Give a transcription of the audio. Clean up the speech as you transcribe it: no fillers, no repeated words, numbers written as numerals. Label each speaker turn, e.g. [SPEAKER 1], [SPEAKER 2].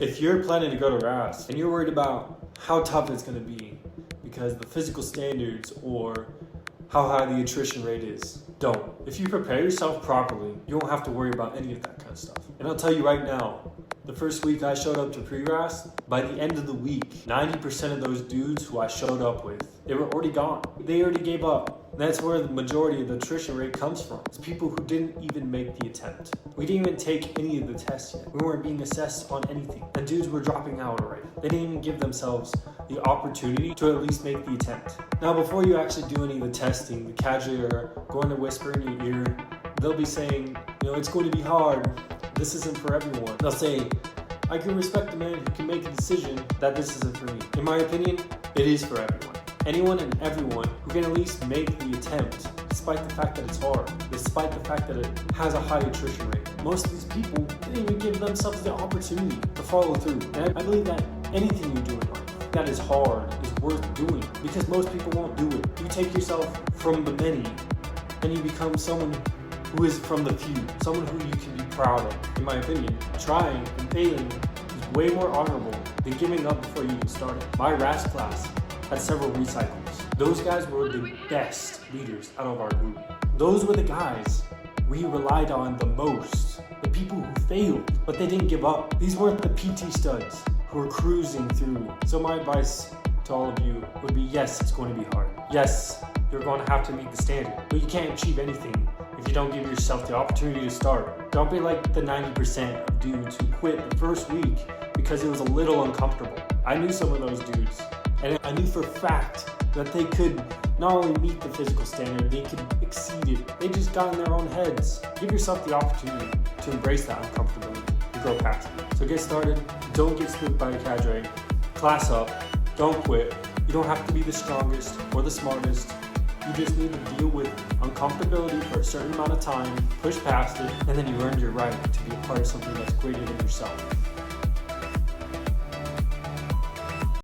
[SPEAKER 1] If you're planning to go to RAS and you're worried about how tough it's going to be because the physical standards or how high the attrition rate is, don't. If you prepare yourself properly, you won't have to worry about any of that kind of stuff. And I'll tell you right now, the first week I showed up to pre-RAS, by the end of the week, 90% of those dudes who I showed up with, they were already gone. They already gave up. And that's where the majority of the attrition rate comes from. It's people who didn't even make the attempt. We didn't even take any of the tests yet. We weren't being assessed on anything. And dudes were dropping out already. They didn't even give themselves the opportunity to at least make the attempt. Now, before you actually do any of the testing, the cadre are going to whisper in your ear. They'll be saying, it's going to be hard. This isn't for everyone. They'll say, I can respect the man who can make a decision that this isn't for me. In my opinion, it is for everyone. Anyone and everyone who can at least make the attempt, despite the fact that it's hard, despite the fact that it has a high attrition rate. Most of these people didn't even give themselves the opportunity to follow through. And I believe that anything you do in life that is hard is worth doing because most people won't do it. You take yourself from the many and you become someone who is from the few, someone who you can be proud of. In my opinion, trying and failing is way more honorable than giving up before you even started. My RAS class had several recycles. Those guys were the best leaders out of our group. Those were the guys we relied on the most. The people who failed, but they didn't give up. These weren't the PT studs who were cruising through. So my advice to all of you would be, yes, it's going to be hard. Yes, you're going to have to meet the standard, but you can't achieve anything if you don't give yourself the opportunity to start. Don't be like the 90% of dudes who quit the first week because it was a little uncomfortable. I knew some of those dudes, and I knew for a fact that they could not only meet the physical standard, they could exceed it. They just got in their own heads. Give yourself the opportunity to embrace that uncomfortability and grow past it. So get started. Don't get spooked by the cadre. Class up. Don't quit. You don't have to be the strongest or the smartest. You just need to deal with uncomfortability for a certain amount of time, push past it, and then you earned your right to be a part of something that's greater than yourself.